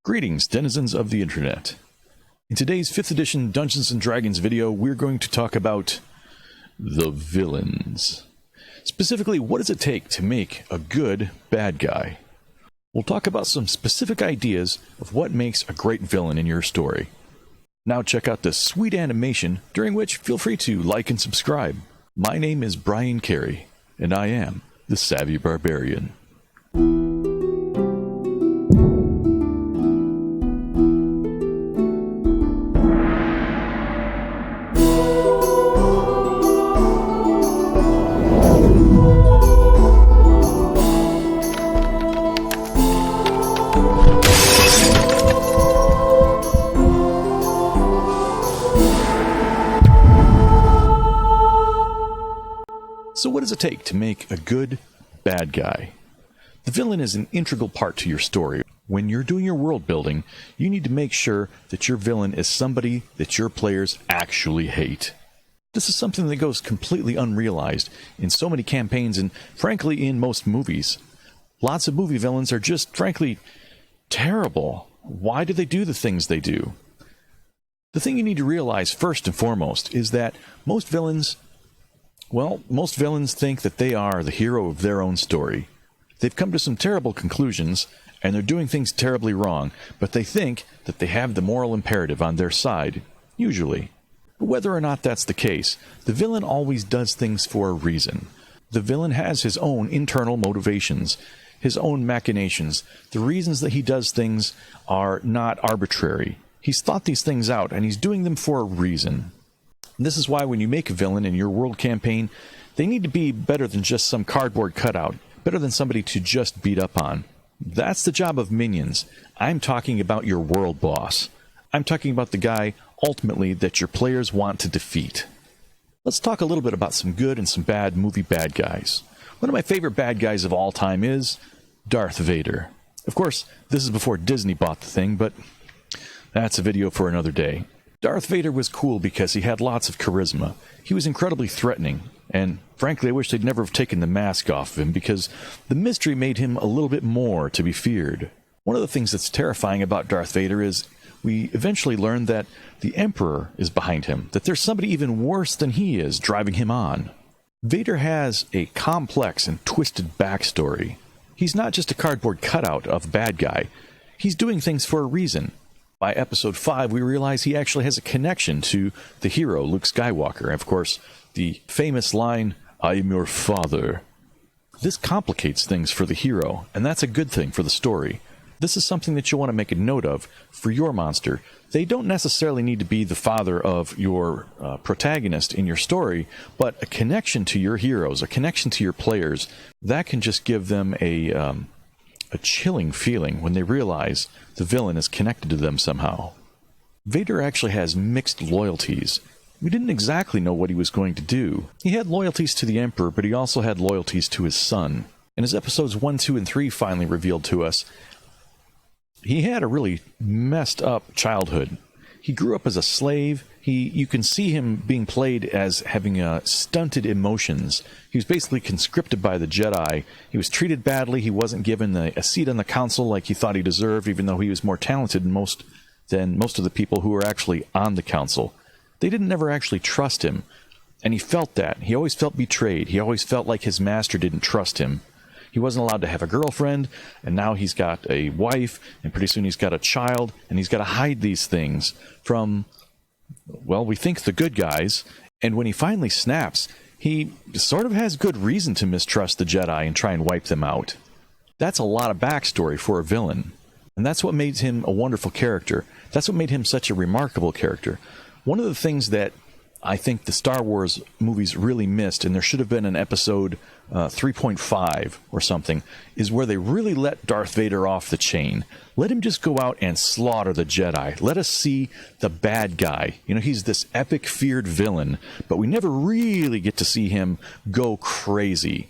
Greetings, denizens of the internet. In today's 5th edition Dungeons & Dragons video, we're going to talk about the villains. Specifically, what does it take to make a good bad guy? We'll talk about some specific ideas of what makes a great villain in your story. Now check out this sweet animation, during which feel free to like and subscribe. My name is Brian Carey, and I am the Savvy Barbarian. So what does it take to make a good bad guy? The villain is an integral part to your story. When you're doing your world building, you need to make sure that your villain is somebody that your players actually hate. This is something that goes completely unrealized in so many campaigns and, frankly, in most movies. Lots of movie villains are just, frankly, terrible. Why do they do the things they do? The thing you need to realize first and foremost is that most villains think that they are the hero of their own story. They've come to some terrible conclusions, and they're doing things terribly wrong, but they think that they have the moral imperative on their side, usually. But whether or not that's the case, the villain always does things for a reason. The villain has his own internal motivations, his own machinations. The reasons that he does things are not arbitrary. He's thought these things out, and he's doing them for a reason. And this is why when you make a villain in your world campaign, they need to be better than just some cardboard cutout, better than somebody to just beat up on. That's the job of minions. I'm talking about your world boss. I'm talking about the guy, ultimately, that your players want to defeat. Let's talk a little bit about some good and some bad movie bad guys. One of my favorite bad guys of all time is Darth Vader. Of course, this is before Disney bought the thing, but that's a video for another day. Darth Vader was cool because he had lots of charisma. He was incredibly threatening, and frankly, I wish they'd never have taken the mask off of him because the mystery made him a little bit more to be feared. One of the things that's terrifying about Darth Vader is we eventually learn that the Emperor is behind him, that there's somebody even worse than he is driving him on. Vader has a complex and twisted backstory. He's not just a cardboard cutout of a bad guy. He's doing things for a reason. By episode 5, we realize he actually has a connection to the hero, Luke Skywalker. And of course, the famous line, "I am your father." This complicates things for the hero, and that's a good thing for the story. This is something that you'll want to make a note of for your monster. They don't necessarily need to be the father of your protagonist in your story, but a connection to your heroes, a connection to your players, that can just give them a chilling feeling when they realize the villain is connected to them somehow. Vader actually has mixed loyalties. We didn't exactly know what he was going to do. He had loyalties to the Emperor, but he also had loyalties to his son. And as episodes 1, 2, and 3 finally revealed to us, he had a really messed up childhood. He grew up as a slave. You can see him being played as having stunted emotions. He was basically conscripted by the Jedi. He was treated badly. He wasn't given a seat on the council like he thought he deserved, even though he was more talented than most of the people who were actually on the council. They didn't never actually trust him, and he felt that. He always felt betrayed. He always felt like his master didn't trust him. He wasn't allowed to have a girlfriend, and now he's got a wife, and pretty soon he's got a child, and he's got to hide these things from, well, we think the good guys. And when he finally snaps, he sort of has good reason to mistrust the Jedi and try and wipe them out. That's a lot of backstory for a villain. And that's what made him a wonderful character. That's what made him such a remarkable character. One of the things that I think the Star Wars movies really missed, and there should have been an episode 3.5 or something, is where they really let Darth Vader off the chain. Let him just go out and slaughter the Jedi. Let us see the bad guy. You know, he's this epic, feared villain, but we never really get to see him go crazy.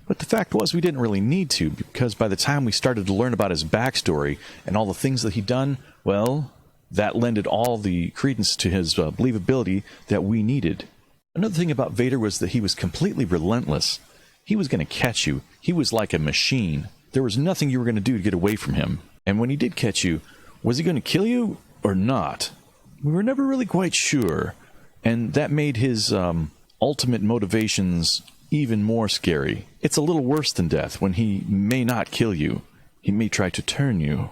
But the fact was we didn't really need to, because by the time we started to learn about his backstory and all the things that he'd done, well, that lended all the credence to his believability that we needed. Another thing about Vader was that he was completely relentless. He was going to catch you. He was like a machine. There was nothing you were going to do to get away from him. And when he did catch you, Was he going to kill you or not? We were never really quite sure. And that made his ultimate motivations even more scary. It's a little worse than death when he may not kill you. He may try to turn you.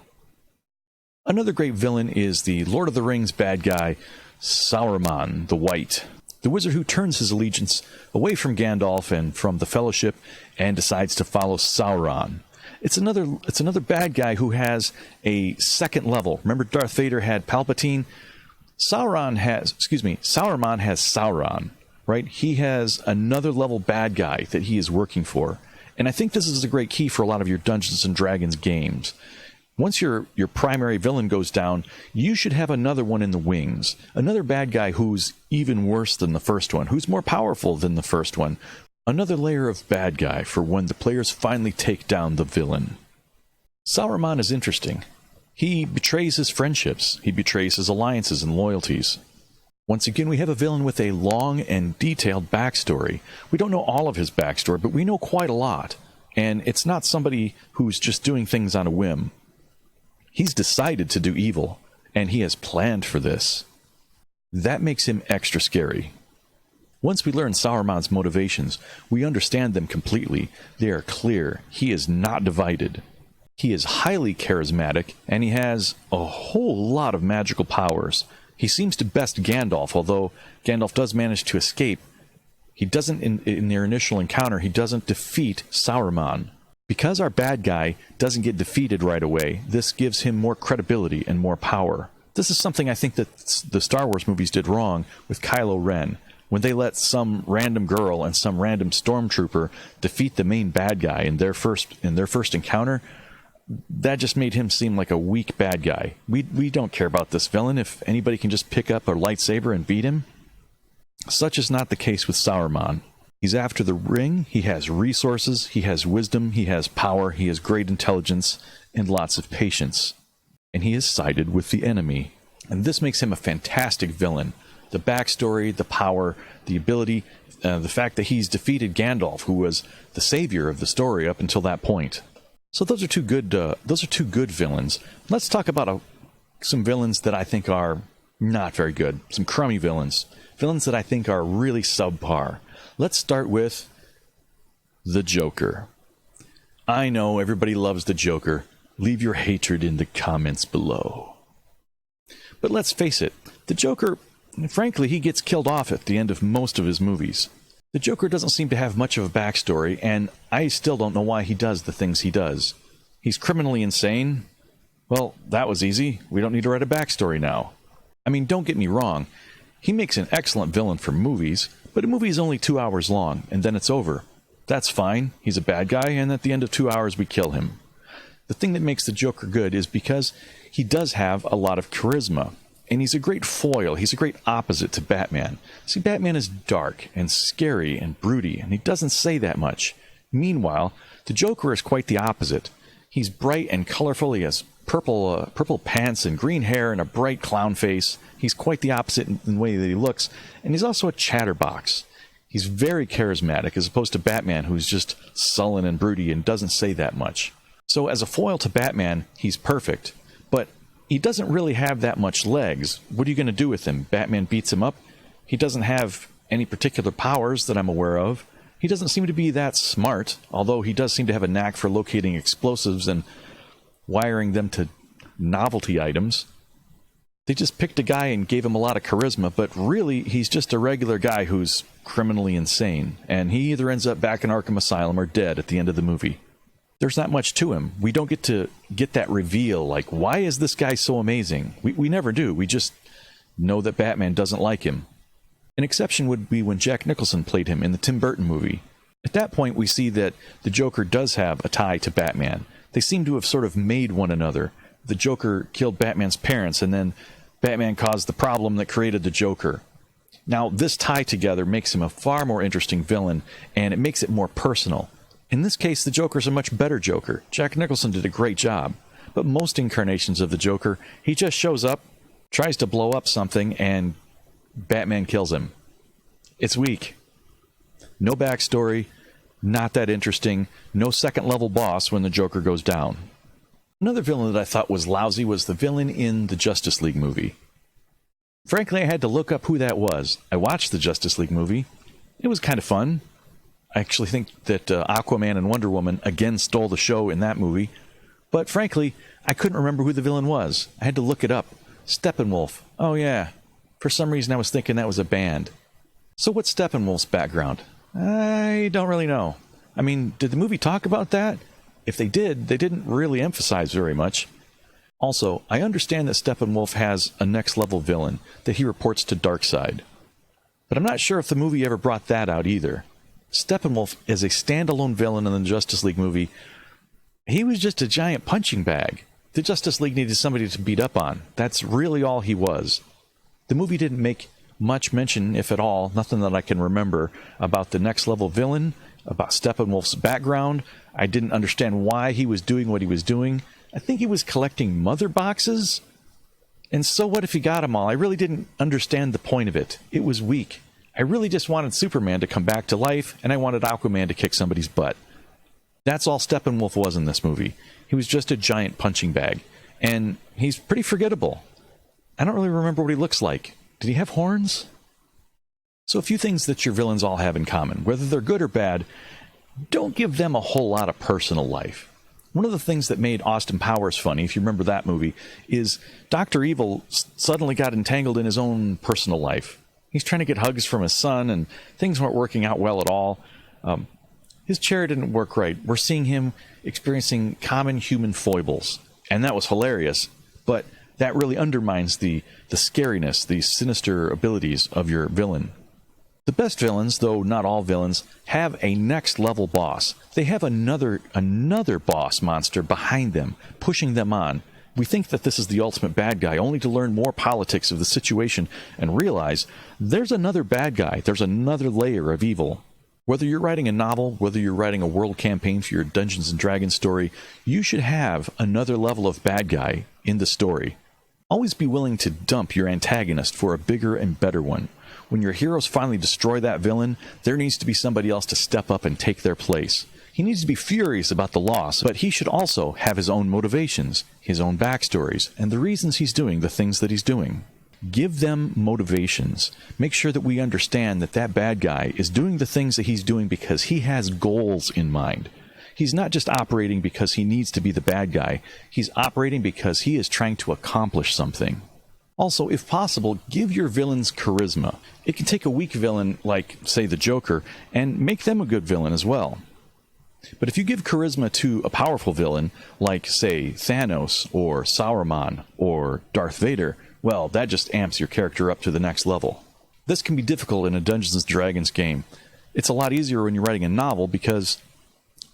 Another great villain is the Lord of the Rings bad guy, Saruman the White. The wizard who turns his allegiance away from Gandalf and from the Fellowship and decides to follow Sauron. It's another bad guy who has a second level. Remember Darth Vader had Palpatine? Saruman has Sauron, right? He has another level bad guy that he is working for. And I think this is a great key for a lot of your Dungeons & Dragons games. Once your primary villain goes down, you should have another one in the wings. Another bad guy who's even worse than the first one, who's more powerful than the first one. Another layer of bad guy for when the players finally take down the villain. Saruman is interesting. He betrays his friendships. He betrays his alliances and loyalties. Once again, we have a villain with a long and detailed backstory. We don't know all of his backstory, but we know quite a lot. And it's not somebody who's just doing things on a whim. He's decided to do evil, and he has planned for this. That makes him extra scary. Once we learn Saruman's motivations, we understand them completely. They are clear. He is not divided. He is highly charismatic, and he has a whole lot of magical powers. He seems to best Gandalf, although Gandalf does manage to escape. He doesn't, in their initial encounter, he doesn't defeat Saruman. Because our bad guy doesn't get defeated right away, this gives him more credibility and more power. This is something I think that the Star Wars movies did wrong with Kylo Ren, when they let some random girl and some random stormtrooper defeat the main bad guy in their first encounter. That just made him seem like a weak bad guy. We don't care about this villain if anybody can just pick up a lightsaber and beat him. Such is not the case with Saruman. He's after the ring, he has resources, he has wisdom, he has power, he has great intelligence, and lots of patience. And he is sided with the enemy. And this makes him a fantastic villain. The backstory, the power, the ability, the fact that he's defeated Gandalf, who was the savior of the story up until that point. So those are two good villains. Let's talk about some villains that I think are not very good. Some crummy villains. Villains that I think are really subpar. Let's start with the Joker. I know everybody loves the Joker. Leave your hatred in the comments below. But let's face it, the Joker, frankly, he gets killed off at the end of most of his movies. The Joker doesn't seem to have much of a backstory, and I still don't know why he does the things he does. He's criminally insane. Well, that was easy. We don't need to write a backstory now. I mean, don't get me wrong. He makes an excellent villain for movies, but a movie is only 2 hours long, and then it's over. That's fine. He's a bad guy, and at the end of 2 hours, we kill him. The thing that makes the Joker good is because he does have a lot of charisma. And he's a great foil. He's a great opposite to Batman. See, Batman is dark and scary and broody, and he doesn't say that much. Meanwhile, the Joker is quite the opposite. He's bright and colorful. He has purple pants and green hair and a bright clown face. He's quite the opposite in the way that he looks. And he's also a chatterbox. He's very charismatic, as opposed to Batman, who's just sullen and broody and doesn't say that much. So as a foil to Batman, he's perfect. But he doesn't really have that much legs. What are you going to do with him? Batman beats him up? He doesn't have any particular powers that I'm aware of. He doesn't seem to be that smart, although he does seem to have a knack for locating explosives and wiring them to novelty items. They just picked a guy and gave him a lot of charisma, but really he's just a regular guy who's criminally insane, and he either ends up back in Arkham Asylum or dead at the end of the movie. There's not much to him. We don't get to get that reveal, like, why is this guy so amazing? We never do. We just know that Batman doesn't like him. An exception would be when Jack Nicholson played him in the Tim Burton movie. At that point, we see that the Joker does have a tie to Batman. They seem to have sort of made one another. The Joker killed Batman's parents, and then Batman caused the problem that created the Joker. Now, this tie together makes him a far more interesting villain, and it makes it more personal. In this case, the Joker's a much better Joker. Jack Nicholson did a great job. But most incarnations of the Joker, he just shows up, tries to blow up something, and Batman kills him. It's weak. No backstory, not that interesting, no second-level boss when the Joker goes down. Another villain that I thought was lousy was the villain in the Justice League movie. Frankly, I had to look up who that was. I watched the Justice League movie. It was kind of fun. I actually think that Aquaman and Wonder Woman again stole the show in that movie. But frankly, I couldn't remember who the villain was. I had to look it up. Steppenwolf. Oh yeah. For some reason I was thinking that was a band. So what's Steppenwolf's background? I don't really know. I mean, did the movie talk about that? If they did, they didn't really emphasize very much. Also, I understand that Steppenwolf has a next-level villain, that he reports to Darkseid. But I'm not sure if the movie ever brought that out either. Steppenwolf is a standalone villain in the Justice League movie. He was just a giant punching bag. The Justice League needed somebody to beat up on. That's really all he was. The movie didn't make much mention, if at all, nothing that I can remember, about the next-level villain, about Steppenwolf's background. I didn't understand why he was doing what he was doing. I think he was collecting mother boxes. And so what if he got them all? I really didn't understand the point of it. It was weak. I really just wanted Superman to come back to life, and I wanted Aquaman to kick somebody's butt. That's all Steppenwolf was in this movie. He was just a giant punching bag. And he's pretty forgettable. I don't really remember what he looks like. Did he have horns? So a few things that your villains all have in common. Whether they're good or bad, don't give them a whole lot of personal life. One of the things that made Austin Powers funny, if you remember that movie, is Dr. Evil suddenly got entangled in his own personal life. He's trying to get hugs from his son, and things weren't working out well at all. His chair didn't work right. We're seeing him experiencing common human foibles. And that was hilarious, but that really undermines the scariness, the sinister abilities of your villain. The best villains, though not all villains, have a next-level boss. They have another boss monster behind them, pushing them on. We think that this is the ultimate bad guy, only to learn more politics of the situation and realize there's another bad guy, there's another layer of evil. Whether you're writing a novel, whether you're writing a world campaign for your Dungeons & Dragons story, you should have another level of bad guy in the story. Always be willing to dump your antagonist for a bigger and better one. When your heroes finally destroy that villain, there needs to be somebody else to step up and take their place. He needs to be furious about the loss, but he should also have his own motivations, his own backstories, and the reasons he's doing the things that he's doing. Give them motivations. Make sure that we understand that that bad guy is doing the things that he's doing because he has goals in mind. He's not just operating because he needs to be the bad guy. He's operating because he is trying to accomplish something. Also, if possible, give your villains charisma. It can take a weak villain, like, say, the Joker, and make them a good villain as well. But if you give charisma to a powerful villain, like, say, Thanos, or Saruman, or Darth Vader, well, that just amps your character up to the next level. This can be difficult in a Dungeons & Dragons game. It's a lot easier when you're writing a novel because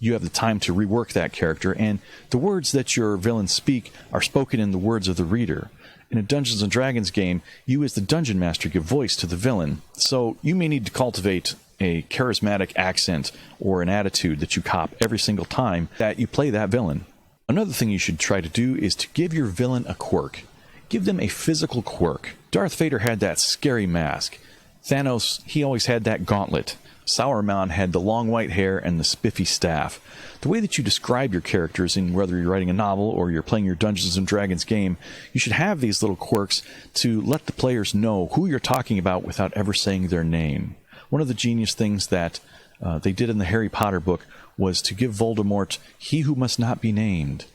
you have the time to rework that character, and the words that your villains speak are spoken in the words of the reader. In a Dungeons & Dragons game, you as the Dungeon Master give voice to the villain, so you may need to cultivate a charismatic accent or an attitude that you cop every single time that you play that villain. Another thing you should try to do is to give your villain a quirk. Give them a physical quirk. Darth Vader had that scary mask. Thanos, he always had that gauntlet. Saruman had the long white hair and the spiffy staff. The way that you describe your characters, in whether you're writing a novel or you're playing your Dungeons & Dragons game, you should have these little quirks to let the players know who you're talking about without ever saying their name. One of the genius things that they did in the Harry Potter book was to give Voldemort "He Who Must Not Be Named."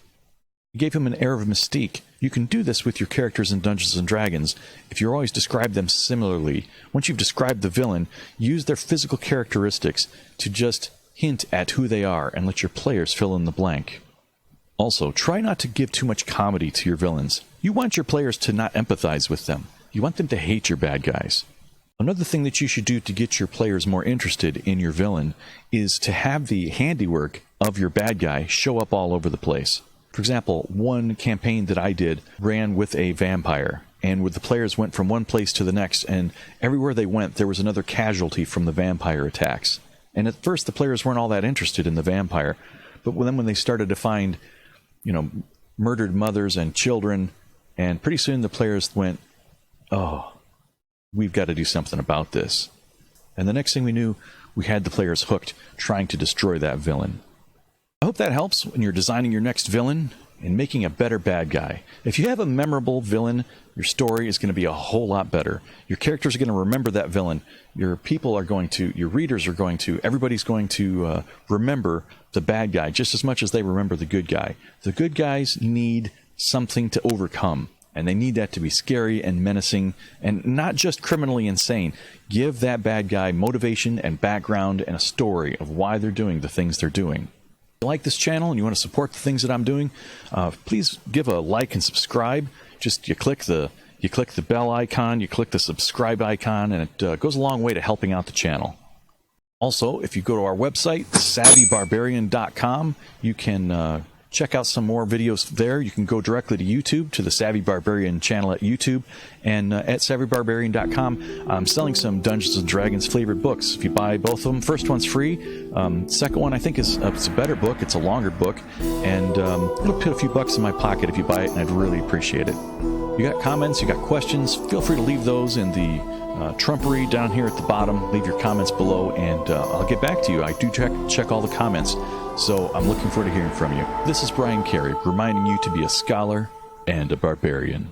It gave him an air of mystique. You can do this with your characters in Dungeons & Dragons if you always describe them similarly. Once you've described the villain, use their physical characteristics to just hint at who they are and let your players fill in the blank. Also, try not to give too much comedy to your villains. You want your players to not empathize with them. You want them to hate your bad guys. Another thing that you should do to get your players more interested in your villain is to have the handiwork of your bad guy show up all over the place. For example, one campaign that I did ran with a vampire, and where the players went from one place to the next, and everywhere they went there was another casualty from the vampire attacks. And at first the players weren't all that interested in the vampire, but then when they started to find, murdered mothers and children, and pretty soon the players went, "Oh, we've got to do something about this." And the next thing we knew, we had the players hooked, trying to destroy that villain. I hope that helps when you're designing your next villain in making a better bad guy. If you have a memorable villain, your story is going to be a whole lot better. Your characters are going to remember that villain. Your people are going to, your readers are going to, everybody's going to remember the bad guy just as much as they remember the good guy. The good guys need something to overcome, and they need that to be scary and menacing and not just criminally insane. Give that bad guy motivation and background and a story of why they're doing the things they're doing. If you like this channel and you want to support the things that I'm doing, please give a like and subscribe. Just you click the bell icon, you click the subscribe icon, and it goes a long way to helping out the channel. Also, if you go to our website, SavvyBarbarian.com, you can check out some more videos there. You can go directly to YouTube, to the Savvy Barbarian channel at YouTube, and at SavvyBarbarian.com, I'm selling some Dungeons & Dragons flavored books. If you buy both of them, first one's free. Second one I think is it's a better book. It's a longer book, and it'll put a few bucks in my pocket if you buy it, and I'd really appreciate it. You got comments, you got questions, feel free to leave those in the trumpery down here at the bottom. Leave your comments below, and I'll get back to you. I do check all the comments, so I'm looking forward to hearing from you. This is Brian Carey, reminding you to be a scholar and a barbarian.